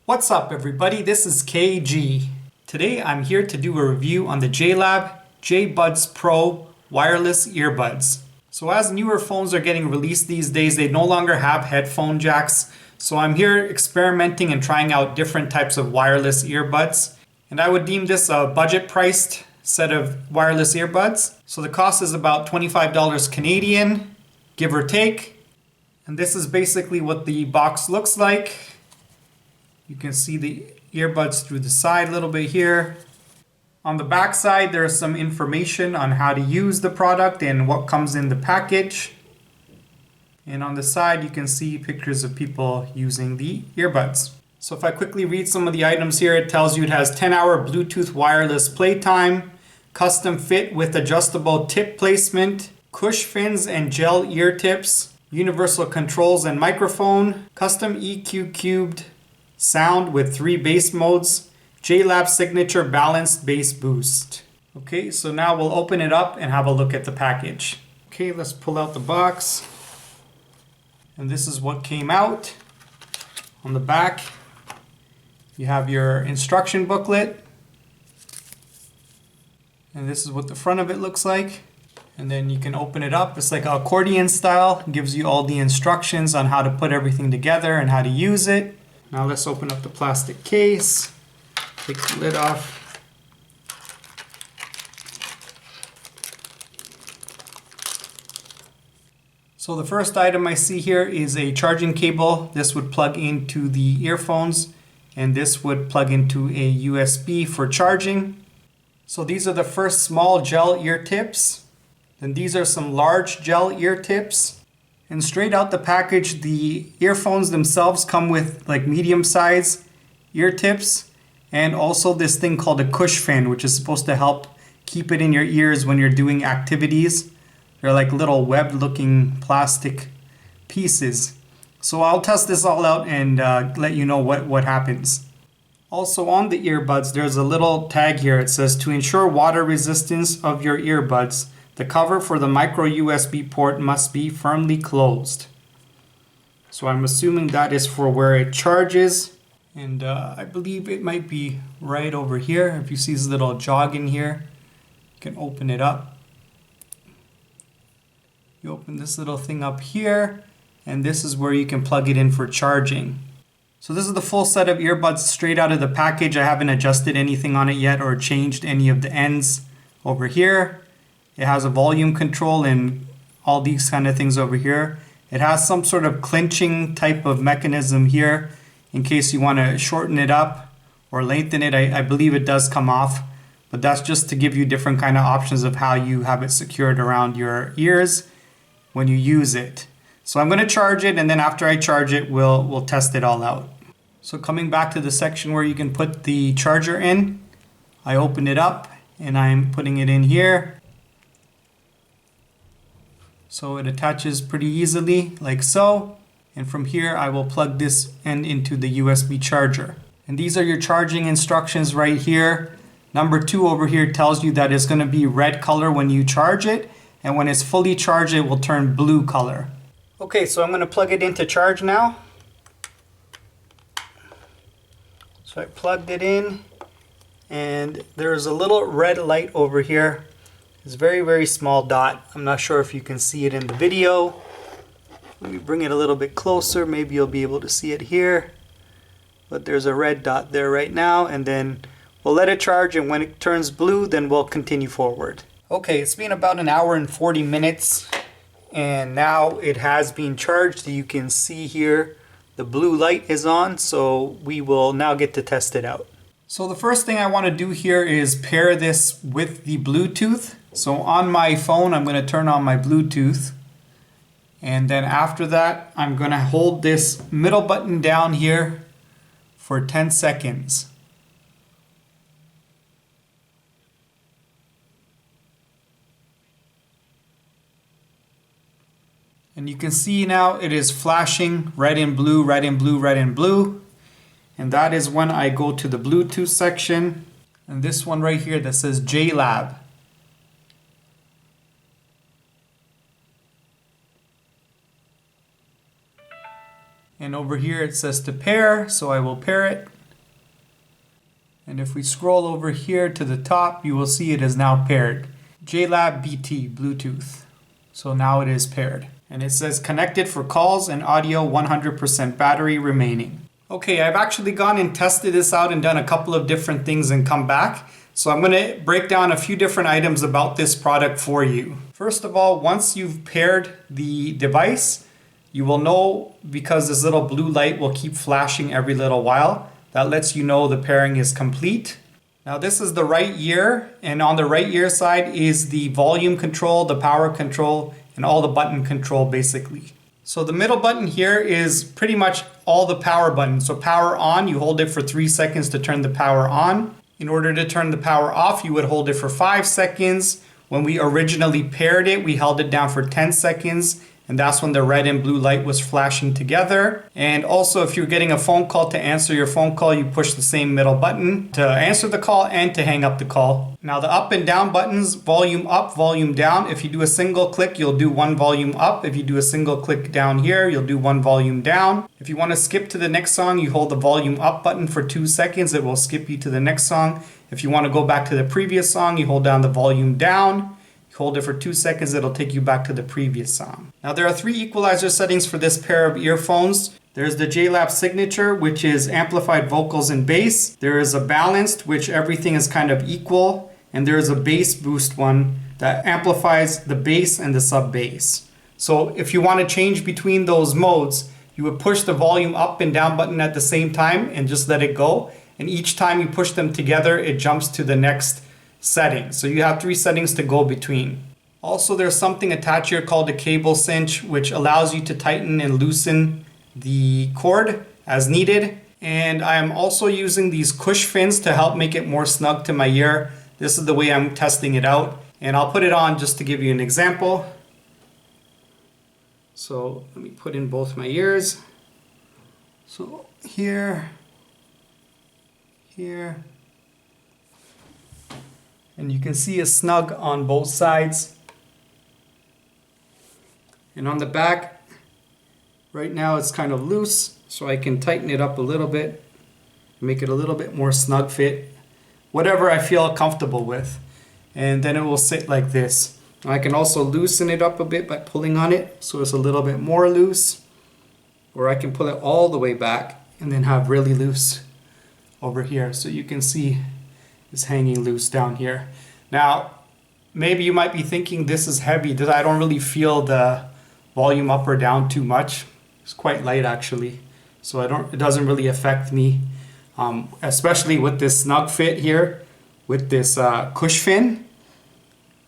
What's up everybody, this is KG. Today I'm here to do a review on the JLAB JBUDS Pro wireless earbuds. So as newer phones are getting released these days, they no longer have headphone jacks. So I'm here experimenting and trying out different types of wireless earbuds. And I would deem this a budget priced set of wireless earbuds. So the cost is about $25 Canadian, give or take. And this is basically what the box looks like. You can see the earbuds through the side a little bit here. On the back side, there's some information on how to use the product and what comes in the package. And on the side, you can see pictures of people using the earbuds. So if I quickly read some of the items here, it tells you it has 10-hour Bluetooth wireless playtime, custom fit with adjustable tip placement, cush fins and gel ear tips, universal controls and microphone, custom EQ cubed sound with 3 bass modes, JLAB signature balanced bass boost. Okay, so now we'll open it up and have a look at the package. Okay, let's pull out the box. And this is what came out. On the back, you have your instruction booklet. And this is what the front of it looks like. And then you can open it up. It's like accordion style. It gives you all the instructions on how to put everything together and how to use it. Now let's open up the plastic case, take the lid off. So the first item I see here is a charging cable. This would plug into the earphones and this would plug into a USB for charging. So these are the first small gel ear tips. Then these are some large gel ear tips. And straight out the package, the earphones themselves come with like medium size ear tips and also this thing called a cush fin, which is supposed to help keep it in your ears when you're doing activities. They're like little webbed looking plastic pieces. So I'll test this all out and let you know what happens. Also on the earbuds, there's a little tag here. It says to ensure water resistance of your earbuds, the cover for the micro USB port must be firmly closed. So I'm assuming that is for where it charges. And I believe it might be right over here. If you see this little jog in here, you can open it up. You open this little thing up here, and this is where you can plug it in for charging. So this is the full set of earbuds straight out of the package. I haven't adjusted anything on it yet or changed any of the ends over here. It has a volume control and all these kind of things over here. It has some sort of clinching type of mechanism here in case you want to shorten it up or lengthen it. I believe it does come off, but that's just to give you different kind of options of how you have it secured around your ears when you use it. So I'm going to charge it, and then after I charge it, we'll test it all out. So coming back to the section where you can put the charger in, I open it up and I'm putting it in here. So it attaches pretty easily like so. And from here, I will plug this end into the USB charger. And these are your charging instructions right here. Number 2 over here tells you that it's going to be red color when you charge it. And when it's fully charged, it will turn blue color. Okay, so I'm going to plug it into charge now. So I plugged it in. And there's a little red light over here. It's a very, very small dot. I'm not sure if you can see it in the video. Let me bring it a little bit closer. Maybe you'll be able to see it here. But there's a red dot there right now. And then we'll let it charge. And when it turns blue, then we'll continue forward. Okay, it's been about an hour and 40 minutes. And now it has been charged. You can see here the blue light is on. So we will now get to test it out. So the first thing I want to do here is pair this with the Bluetooth. So on my phone, I'm going to turn on my Bluetooth. And then after that, I'm going to hold this middle button down here for 10 seconds. And you can see now it is flashing red and blue, red and blue, red and blue. And that is when I go to the Bluetooth section. And this one right here that says JLAB. And over here it says to pair, so I will pair it. And if we scroll over here to the top, you will see it is now paired. JLAB BT Bluetooth. So now it is paired. And it says connected for calls and audio, 100% battery remaining. Okay, I've actually gone and tested this out and done a couple of different things and come back. So I'm going to break down a few different items about this product for you. First of all, once you've paired the device, you will know because this little blue light will keep flashing every little while. That lets you know the pairing is complete. Now this is the right ear, and on the right ear side is the volume control, the power control, and all the button control basically. So the middle button here is pretty much all the power buttons. So power on, you hold it for 3 seconds to turn the power on. In order to turn the power off, you would hold it for 5 seconds. When we originally paired it, we held it down for 10 seconds. And that's when the red and blue light was flashing together. And also if you're getting a phone call, to answer your phone call, you push the same middle button to answer the call and to hang up the call. Now the up and down buttons, volume up, volume down. If you do a single click, you'll do one volume up. If you do a single click down here, you'll do one volume down. If you want to skip to the next song, you hold the volume up button for 2 seconds. It will skip you to the next song. If you want to go back to the previous song, you hold down the volume down. Hold it for 2 seconds, it'll take you back to the previous song. Now there are 3 equalizer settings for this pair of earphones. There's the JLAB Signature, which is amplified vocals and bass. There is a balanced, which everything is kind of equal. And there is a bass boost one that amplifies the bass and the sub bass. So if you want to change between those modes, you would push the volume up and down button at the same time and just let it go. And each time you push them together, it jumps to the next setting. So you have 3 settings to go between. Also, there's something attached here called a cable cinch, which allows you to tighten and loosen the cord as needed. And I am also using these cush fins to help make it more snug to my ear. This is the way I'm testing it out. And I'll put it on just to give you an example. So let me put in both my ears. So here, here. And you can see it's snug on both sides. And on the back, right now it's kind of loose, so I can tighten it up a little bit, make it a little bit more snug fit, whatever I feel comfortable with. And then it will sit like this. I can also loosen it up a bit by pulling on it, so it's a little bit more loose. Or I can pull it all the way back and then have really loose over here. So you can see is hanging loose down here. Now, maybe you might be thinking this is heavy. I don't really feel the volume up or down too much. It's quite light actually, so it doesn't really affect me, especially with this snug fit here, with this cush fin.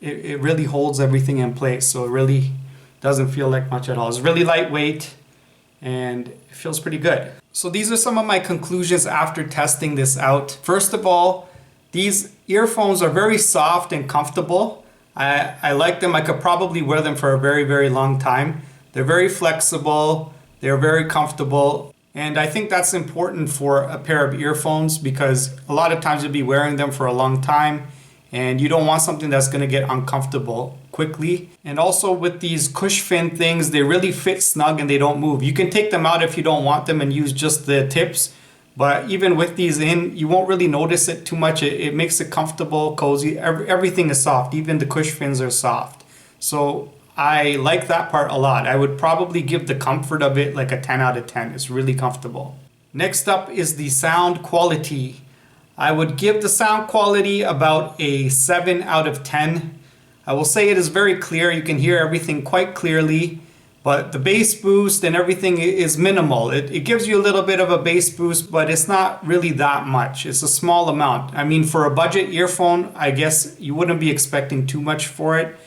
It really holds everything in place, so it really doesn't feel like much at all. It's really lightweight and it feels pretty good. So these are some of my conclusions after testing this out. First of all, these earphones are very soft and comfortable. I like them. I could probably wear them for a very, very long time. They're very flexible. They're very comfortable. And I think that's important for a pair of earphones because a lot of times you'll be wearing them for a long time and you don't want something that's going to get uncomfortable quickly. And also with these cush fin things, they really fit snug and they don't move. You can take them out if you don't want them and use just the tips. But even with these in, you won't really notice it too much. It makes it comfortable, cozy. Everything is soft. Even the cush fins are soft. So I like that part a lot. I would probably give the comfort of it like a 10 out of 10. It's really comfortable. Next up is the sound quality. I would give the sound quality about a 7 out of 10. I will say it is very clear. You can hear everything quite clearly. But the bass boost and everything is minimal. It gives you a little bit of a bass boost, but it's not really that much. It's a small amount. I mean, for a budget earphone, I guess you wouldn't be expecting too much for it.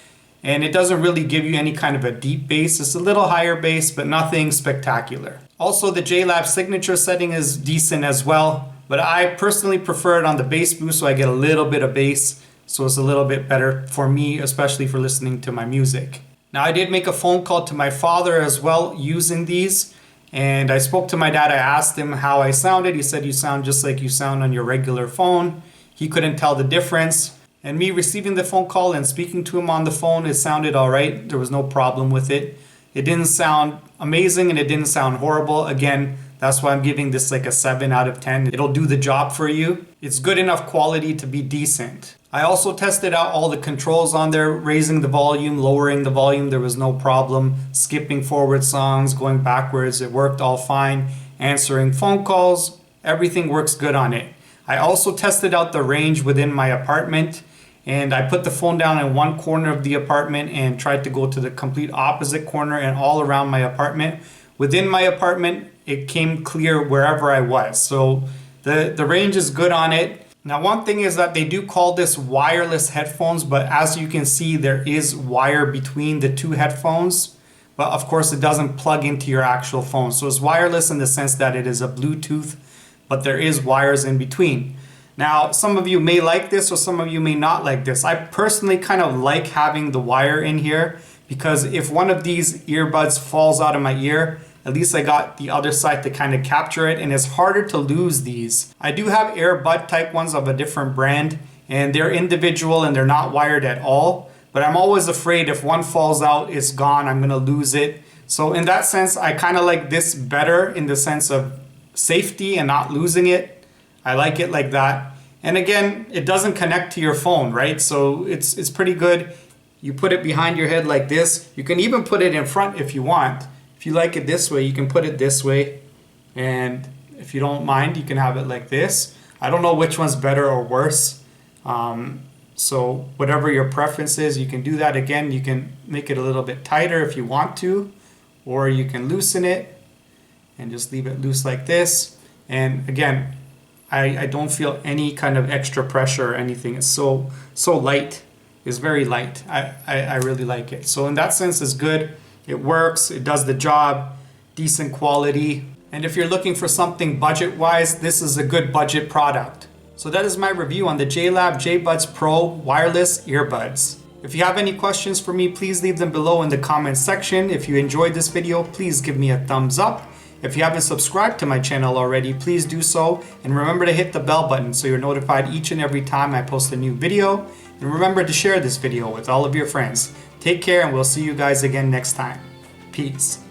And it doesn't really give you any kind of a deep bass. It's a little higher bass, but nothing spectacular. Also, the JLAB Signature setting is decent as well. But I personally prefer it on the bass boost, so I get a little bit of bass. So it's a little bit better for me, especially for listening to my music. Now, I did make a phone call to my father as well using these, and I spoke to my dad. I asked him how I sounded. He said, you sound just like you sound on your regular phone. He couldn't tell the difference. And me receiving the phone call and speaking to him on the phone, it sounded all right. There was no problem with it. It didn't sound amazing and it didn't sound horrible. Again, That's why I'm giving this like a 7 out of 10. It'll do the job for you. It's good enough quality to be decent. I also tested out all the controls on there, raising the volume, lowering the volume, there was no problem. Skipping forward songs, going backwards, it worked all fine. Answering phone calls, everything works good on it. I also tested out the range within my apartment, and I put the phone down in one corner of the apartment and tried to go to the complete opposite corner and all around my apartment. Within my apartment, it came clear wherever I was. So the range is good on it. Now, one thing is that they do call this wireless headphones, but as you can see, there is wire between the two headphones. But of course, it doesn't plug into your actual phone. So it's wireless in the sense that it is a Bluetooth, but there is wires in between. Now, some of you may like this or some of you may not like this. I personally kind of like having the wire in here because if one of these earbuds falls out of my ear, at least I got the other side to kind of capture it, and it's harder to lose these. I do have earbud type ones of a different brand, and they're individual and they're not wired at all. But I'm always afraid if one falls out, it's gone, I'm gonna lose it. So in that sense, I kind of like this better in the sense of safety and not losing it. I like it like that. And again, it doesn't connect to your phone, right? So it's pretty good. You put it behind your head like this. You can even put it in front if you want. If you like it this way, you can put it this way. And if you don't mind, you can have it like this. I don't know which one's better or worse. So whatever your preference is, you can do that. Again, you can make it a little bit tighter if you want to, or you can loosen it and just leave it loose like this. And again, I don't feel any kind of extra pressure or anything. It's so light. It's very light. I really like it. So in that sense, it's good. It works, it does the job, decent quality. And if you're looking for something budget-wise, this is a good budget product. So that is my review on the JLAB JBUDS Pro wireless earbuds. If you have any questions for me, please leave them below in the comments section. If you enjoyed this video, please give me a thumbs up. If you haven't subscribed to my channel already, please do so. And remember to hit the bell button so you're notified each and every time I post a new video. And remember to share this video with all of your friends. Take care, and we'll see you guys again next time. Peace.